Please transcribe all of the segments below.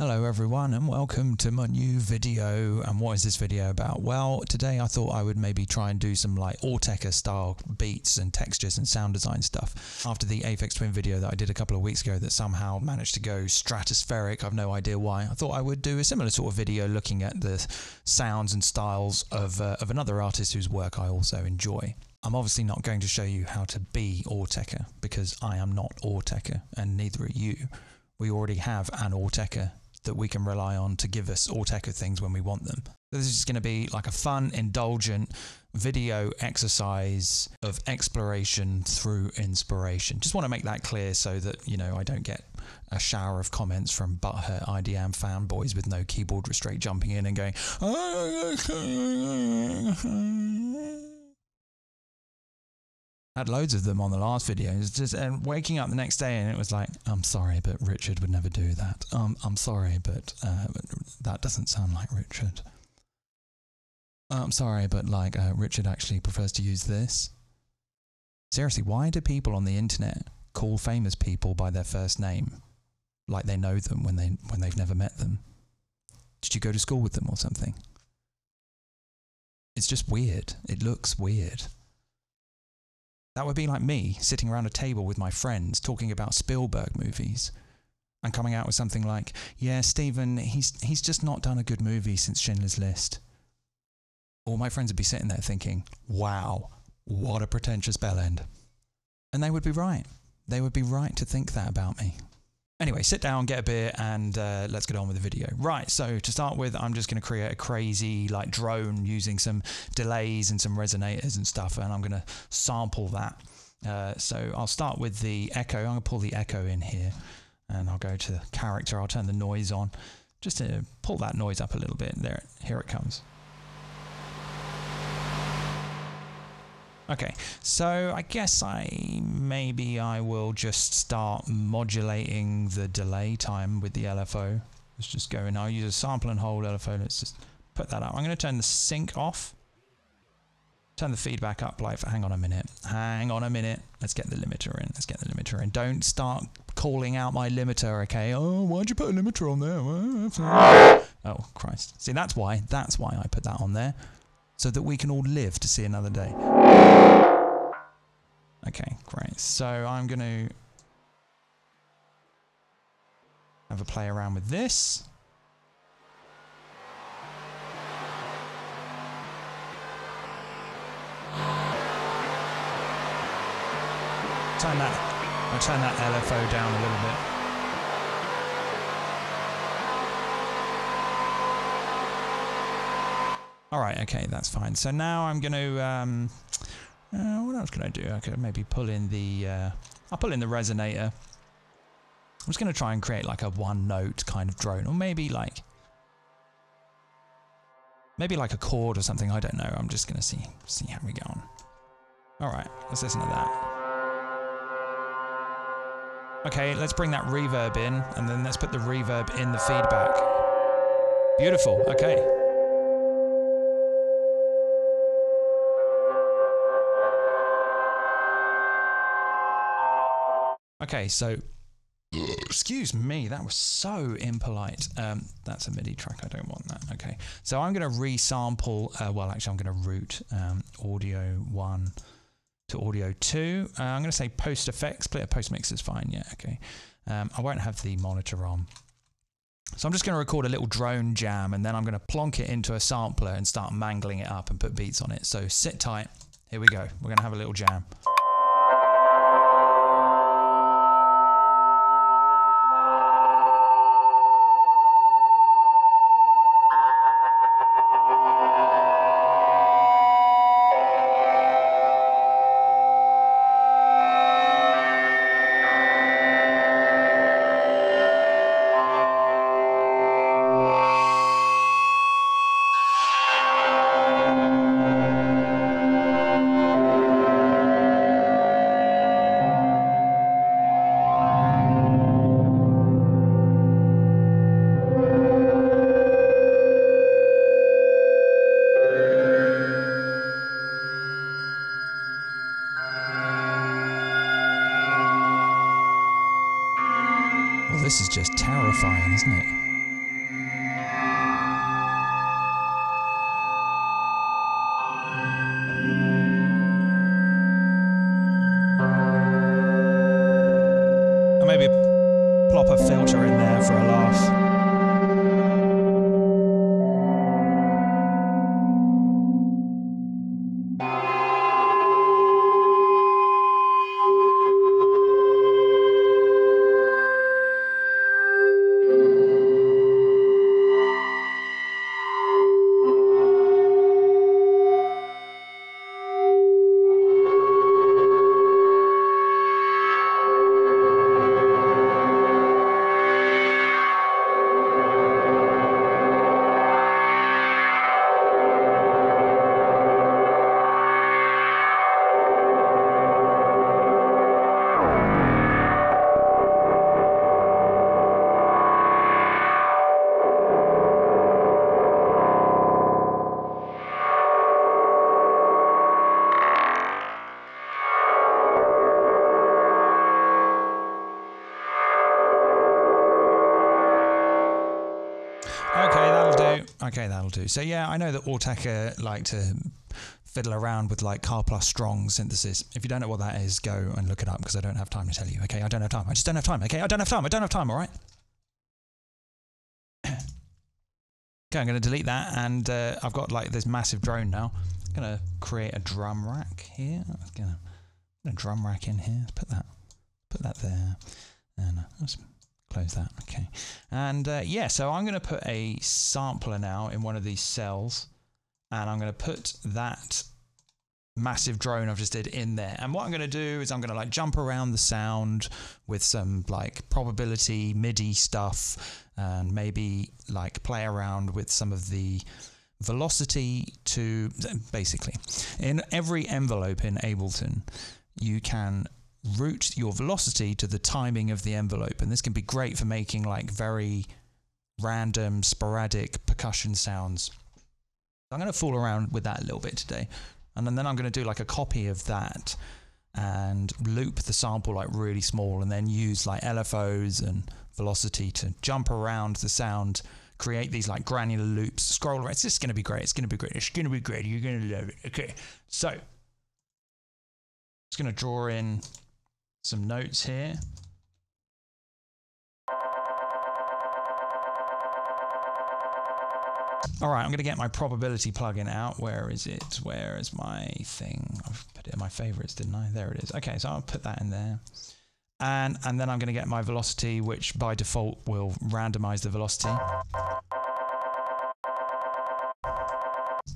Hello everyone and welcome to my new video. And what is this video about? Well, today I thought I would maybe try and do some like Autechre style beats and textures and sound design stuff. After the Aphex Twin video that I did a couple of weeks ago that somehow managed to go stratospheric, I've no idea why, I thought I would do a similar sort of video looking at the sounds and styles of another artist whose work I also enjoy. I'm obviously not going to show you how to be Autechre because I am not Autechre and neither are you. We already have an Autechre that we can rely on to give us Autechre things when we want them. So this is going to be like a fun, indulgent video exercise of exploration through inspiration. Just want to make that clear so that, you know, I don't get a shower of comments from butthurt IDM fanboys with no keyboard restraint jumping in and going, I had loads of them on the last video. It was just waking up the next day and it was like, I'm sorry, but Richard would never do that. I'm sorry, but that doesn't sound like Richard. I'm sorry, but like Richard actually prefers to use this. Seriously, why do people on the internet call famous people by their first name, like they know them when they've never met them? Did you go to school with them or something? It's just weird. It looks weird. That would be like me sitting around a table with my friends talking about Spielberg movies and coming out with something like, yeah, Stephen, he's just not done a good movie since Schindler's List. All my friends would be sitting there thinking, wow, what a pretentious bellend. And they would be right. They would be right to think that about me. Anyway, sit down, get a beer, and let's get on with the video. Right, so to start with, I'm just going to create a crazy like drone using some delays and some resonators and stuff, and I'm going to sample that. So I'll start with the echo. I'm going to pull the echo in here, and I'll go to character. I'll turn the noise on, just to pull that noise up a little bit. There, here it comes. Okay, so I guess maybe I will just start modulating the delay time with the LFO. Let's just go in. I'll use a sample and hold LFO. Let's just put that up. I'm going to turn the sync off. Turn the feedback up. Like, hang on a minute. Hang on a minute. Let's get the limiter in. Let's get the limiter in. Don't start calling out my limiter, okay? Oh, why'd you put a limiter on there? Oh, Christ. See, that's why I put that on there. So that we can all live to see another day. Okay, great. So I'm going to have a play around with this. I'll turn that LFO down a little bit. Alright, okay, that's fine. So now I'm going to, what else can I do? I could maybe pull in the, I'll pull in the resonator. I'm just going to try and create like a one note kind of drone, or maybe like a chord or something, I don't know. I'm just going to see how we go on. Alright, let's listen to that. Okay, let's bring that reverb in, and then let's put the reverb in the feedback. Beautiful, okay. Okay, so, excuse me, that was so impolite. That's a MIDI track, I don't want that. Okay, so I'm going to resample, well, actually, I'm going to route audio 1 to audio 2. I'm going to say post effects, split post mix is fine, yeah, okay. I won't have the monitor on. So I'm just going to record a little drone jam, and then I'm going to plonk it into a sampler and start mangling it up and put beats on it. So sit tight, here we go, we're going to have a little jam. This is just terrifying, isn't it? that for a laugh. Okay, that'll do. So yeah, I know that Autechre like to fiddle around with like car plus strong synthesis. If you don't know what that is, go and look it up because I don't have time to tell you. Okay, I don't have time. I just don't have time. Okay, I don't have time. I don't have time. All right. Okay, I'm going to delete that, and I've got like this massive drone now. I'm going to create a drum rack here. I'm going to put a drum rack in here. Let's put that there, and let's close that. Okay, and yeah, so I'm going to put a sampler now in one of these cells, and I'm going to put that massive drone I've just did in there. And what I'm going to do is I'm going to like jump around the sound with some like probability MIDI stuff, and maybe like play around with some of the velocity to basically in every envelope in Ableton you can route your velocity to the timing of the envelope, and this can be great for making like very random sporadic percussion sounds. I'm going to fool around with that a little bit today, and then I'm going to do like a copy of that and loop the sample like really small, and then use like LFOs and velocity to jump around the sound, create these like granular loops, scroll around. It's just going to be great. It's going to be great. It's going to be great. You're going to love it. Okay, so just going to draw in some notes here. All right, I'm going to get my probability plugin out. Where is it? Where is my thing? I've put it in my favorites, didn't I? There it is. Okay, so I'll put that in there. And then I'm going to get my velocity, which by default will randomize the velocity.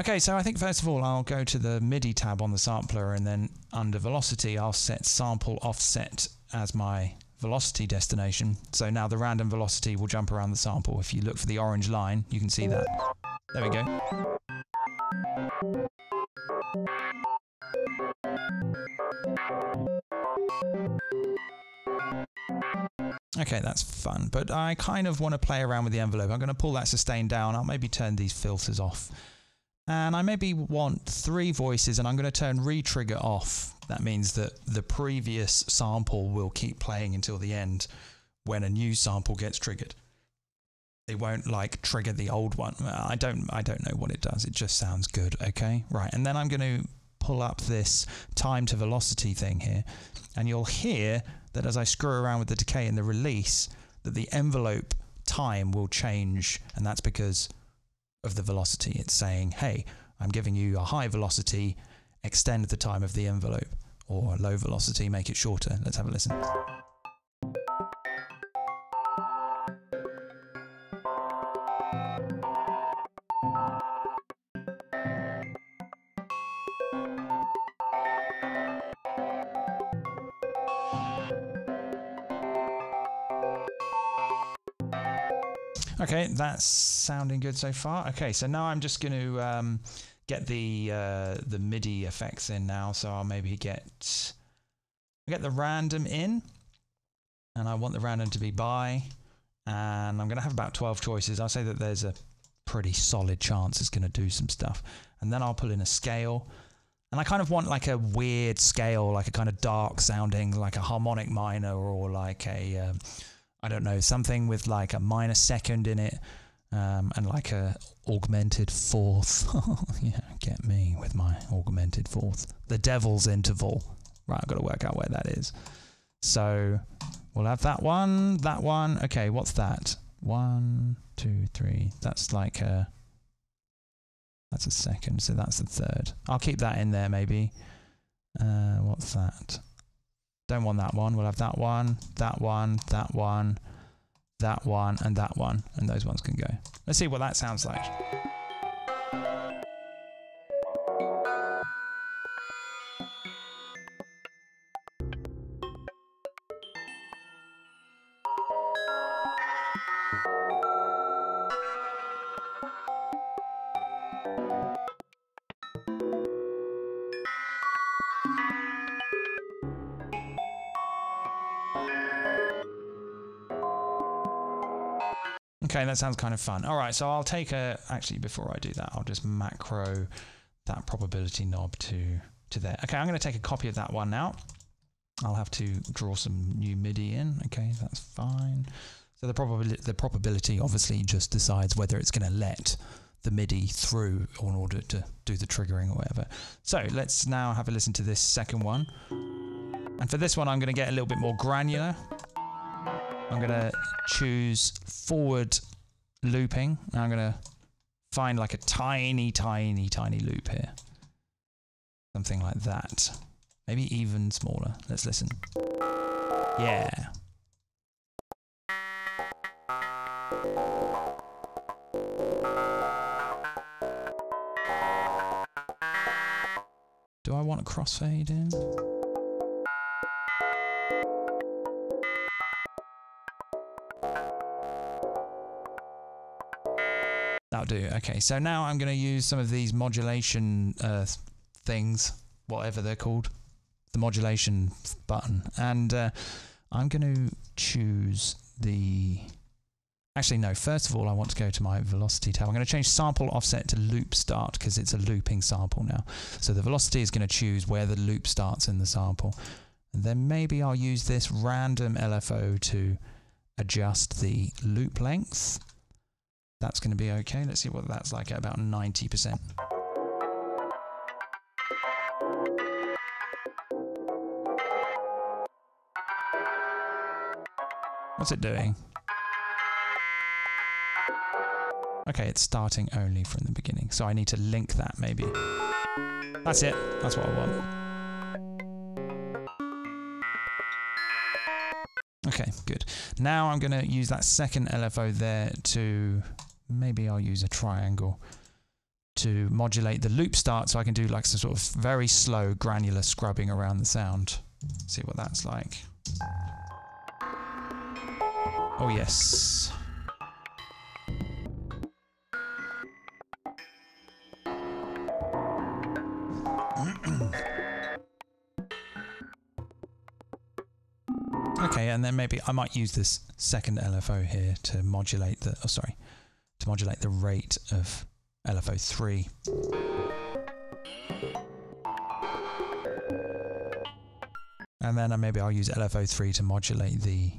Okay, so I think first of all I'll go to the MIDI tab on the sampler, and then under velocity I'll set sample offset as my velocity destination. So now the random velocity will jump around the sample. If you look for the orange line, you can see that. There we go. Okay, that's fun, but I kind of want to play around with the envelope. I'm going to pull that sustain down. I'll maybe turn these filters off. And I maybe want 3 voices, and I'm going to turn re-trigger off. That means that the previous sample will keep playing until the end when a new sample gets triggered. It won't like trigger the old one. I don't know what it does. It just sounds good, okay? Right, and then I'm going to pull up this time to velocity thing here, and you'll hear that as I screw around with the decay and the release, that the envelope time will change, and that's because of the velocity. It's saying, hey, I'm giving you a high velocity, extend the time of the envelope, or low velocity, make it shorter. Let's have a listen. Okay, that's sounding good so far. Okay, so now I'm just going to get the MIDI effects in now. So I'll maybe get the random in, and I want the random to be by, and I'm going to have about 12 choices. I'll say that there's a pretty solid chance it's going to do some stuff, and then I'll pull in a scale, and I kind of want like a weird scale, like a kind of dark sounding, like a harmonic minor, or like a I don't know, something with like a minor second in it, and like a augmented fourth. Yeah, get me with my augmented fourth. The devil's interval. Right, I've got to work out where that is. So we'll have that one, that one. Okay, what's that? 1, 2, 3. That's like a, that's a second, so that's the third. I'll keep that in there maybe. What's that? Don't want that one. We'll have that one, that one, that one, that one, and that one. And those ones can go. Let's see what that sounds like. Okay, that sounds kind of fun. All right, so I'll take a, actually before I do that, I'll just macro that probability knob to there. Okay, I'm going to take a copy of that one now. I'll have to draw some new MIDI in. Okay, that's fine. So the probability obviously just decides whether it's going to let the MIDI through in order to do the triggering or whatever. So let's now have a listen to this second one. And for this one, I'm going to get a little bit more granular. I'm going to choose forward looping. And I'm going to find like a tiny, tiny, tiny loop here. Something like that. Maybe even smaller. Let's listen. Yeah. Do I want a crossfade in? That'll do. Okay, so now I'm going to use some of these modulation things, whatever they're called, the modulation button, and I'm going to choose the. Actually, no. First of all, I want to go to my velocity tab. I'm going to change sample offset to loop start because it's a looping sample now. So the velocity is going to choose where the loop starts in the sample, and then maybe I'll use this random LFO to adjust the loop length. That's going to be okay. Let's see what that's like at about 90%. What's it doing? Okay, it's starting only from the beginning. So I need to link that maybe. That's it. That's what I want. Okay, good. Now I'm going to use that second LFO there to... Maybe I'll use a triangle to modulate the loop start so I can do like some sort of very slow granular scrubbing around the sound. See what that's like. Oh yes. Okay, and then maybe I might use this second LFO here to modulate the, to modulate the rate of LFO 3. And then maybe I'll use LFO 3 to modulate the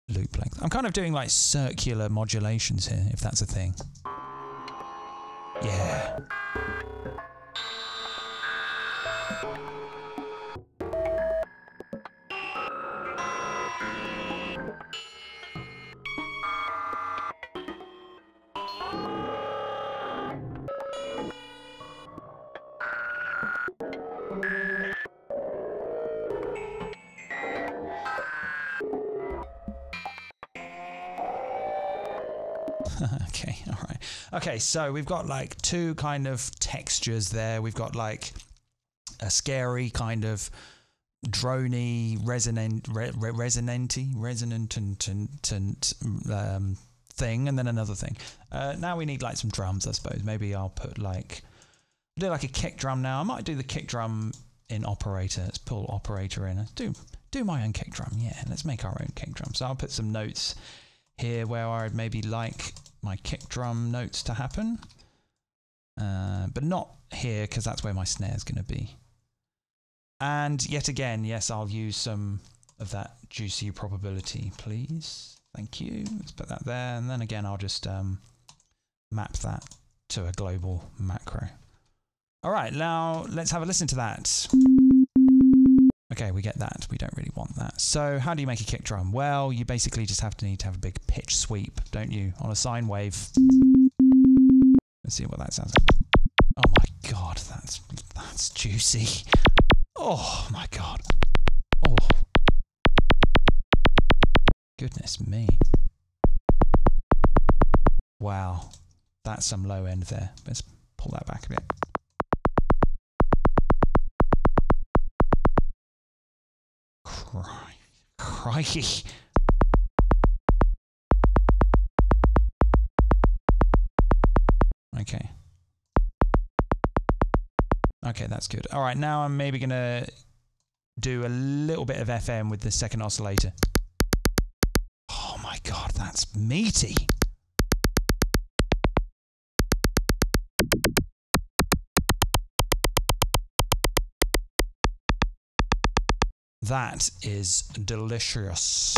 loop length. I'm kind of doing like circular modulations here, if that's a thing. Yeah. Okay, all right. Okay, so we've got like two kind of textures there. We've got like a scary kind of drony, resonant thing, and then another thing. Now we need like some drums, I suppose. Maybe I'll put like, do like a kick drum now. I might do the kick drum in operator. Let's pull operator in. Let's do my own kick drum. Yeah, let's make our own kick drum. So I'll put some notes here where I'd maybe like my kick drum notes to happen, but not here because that's where my snare is going to be. And yet again, yes, I'll use some of that juicy probability, please. Thank you. Let's put that there, and then again I'll just map that to a global macro. All right, now let's have a listen to that. Okay, we get that. We don't really want that. So how do you make a kick drum? Well, you basically just need to have a big pitch sweep, don't you? On a sine wave. Let's see what that sounds like. Oh my god, that's juicy. Oh my god. Oh. Goodness me. Wow. That's some low end there. Let's pull that back a bit. Crikey. Okay. Okay, that's good. All right, now I'm maybe going to do a little bit of FM with the second oscillator. Oh my god, that's meaty. That is delicious.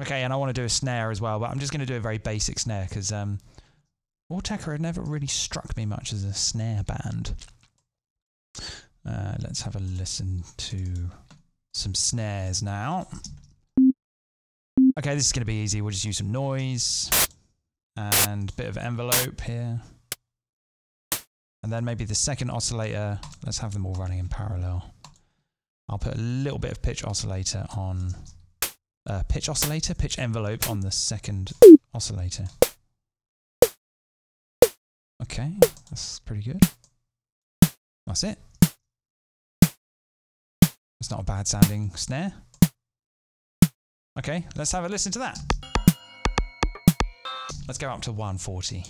Okay, and I want to do a snare as well, but I'm just going to do a very basic snare because Autechre had never really struck me much as a snare band. Let's have a listen to some snares now. Okay, this is going to be easy. We'll just use some noise and a bit of envelope here. And then maybe the second oscillator, let's have them all running in parallel. I'll put a little bit of pitch oscillator on, pitch envelope on the second oscillator. Okay, that's pretty good. That's it. It's not a bad sounding snare. Okay, let's have a listen to that. Let's go up to 140.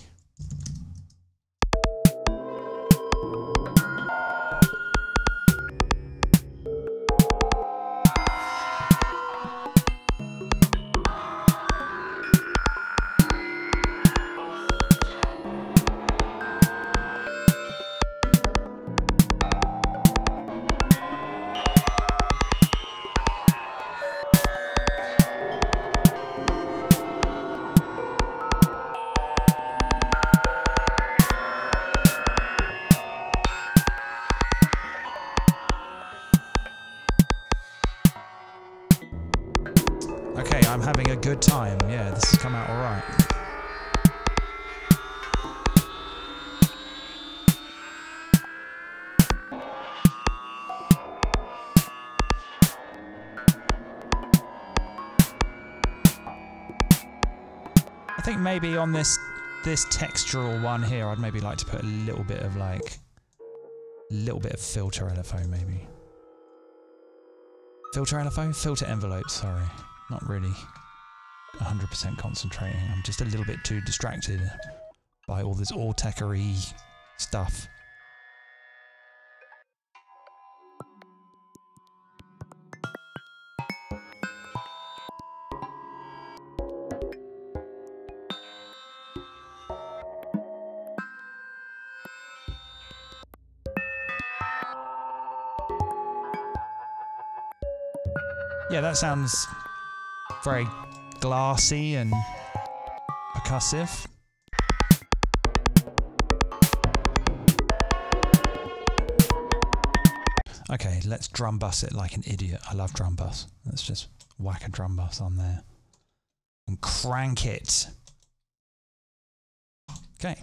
Okay, I'm having a good time. Yeah, this has come out all right. I think maybe on this textural one here, I'd maybe like to put a little bit of filter LFO maybe. Filter LFO? Filter envelope, sorry. Not really 100% concentrating. I'm just a little bit too distracted by all this Autechre-y stuff. Yeah, that sounds very glassy and percussive. Okay, let's drum bus it like an idiot. I love drum bus. Let's just whack a drum bus on there and crank it. Okay.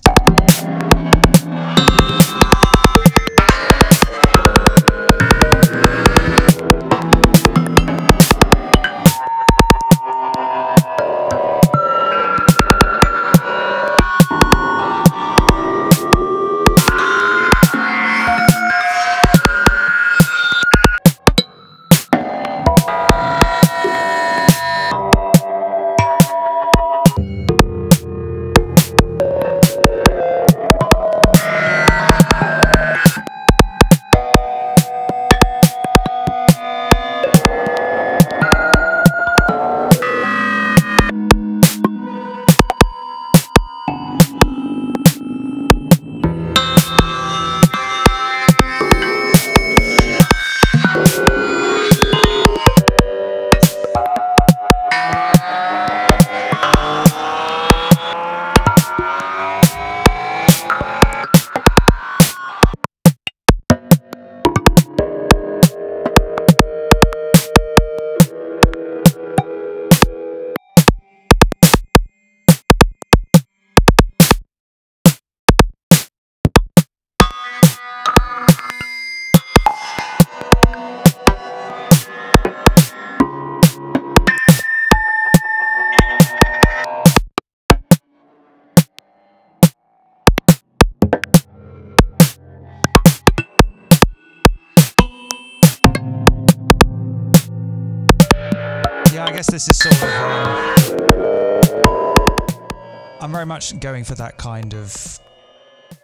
I guess this is sort of... I'm very much going for that kind of...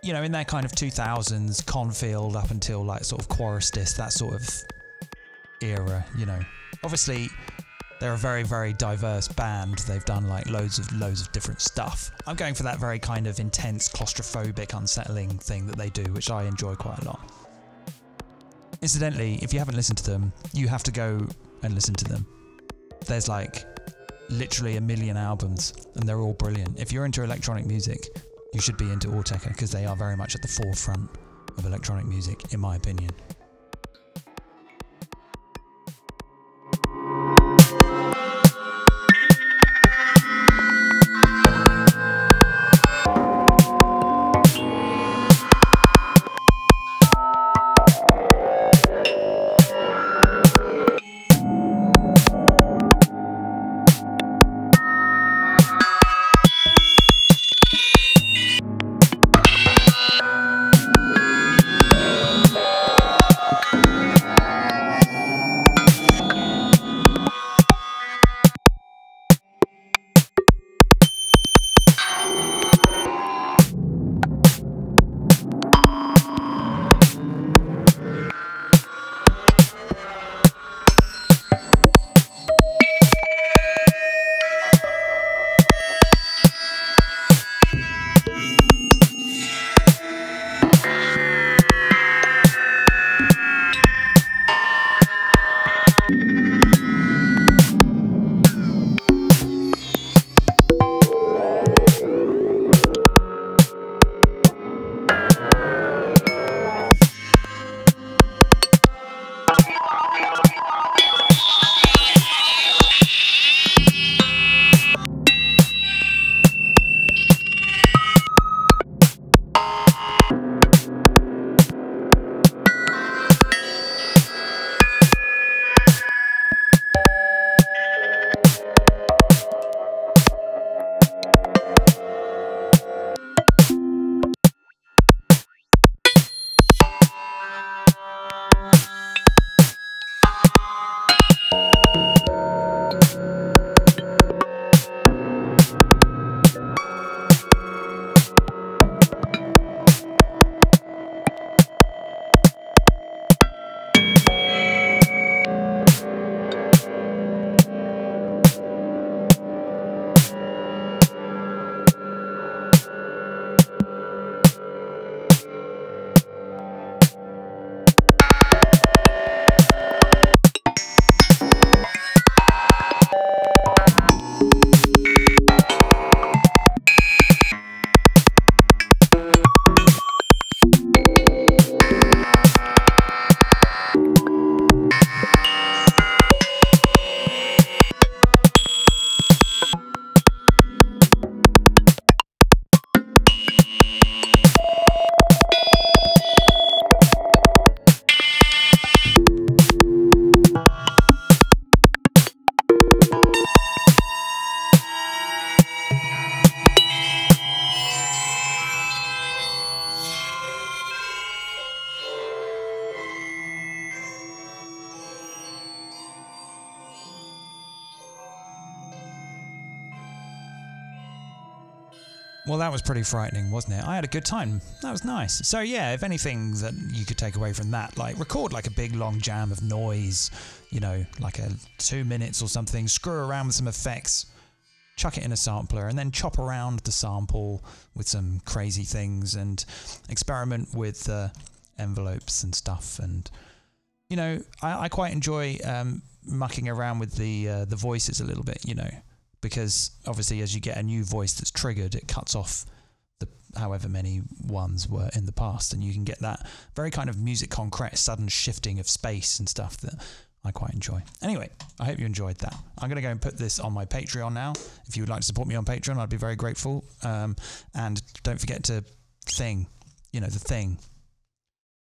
You know, in that kind of 2000s Confield up until like sort of Chorustis, that sort of era, you know. Obviously, they're a very, very diverse band. They've done like loads of different stuff. I'm going for that very kind of intense, claustrophobic, unsettling thing that they do, which I enjoy quite a lot. Incidentally, if you haven't listened to them, you have to go and listen to them. There's like literally 1 million albums and they're all brilliant. If you're into electronic music, you should be into Autechre because they are very much at the forefront of electronic music, in my opinion. Well, that was pretty frightening, wasn't it? I had a good time. That was nice. So yeah, if anything that you could take away from that, like record like a big long jam of noise, you know, like a 2 minutes or something, screw around with some effects, chuck it in a sampler, and then chop around the sample with some crazy things and experiment with envelopes and stuff. And, you know, I quite enjoy mucking around with the voices a little bit, you know, because obviously as you get a new voice that's triggered, it cuts off the however many ones were in the past, and you can get that very kind of musique concrète, sudden shifting of space and stuff that I quite enjoy. Anyway, I hope you enjoyed that. I'm going to go and put this on my Patreon now. If you would like to support me on Patreon, I'd be very grateful. And don't forget to thing, you know, the thing.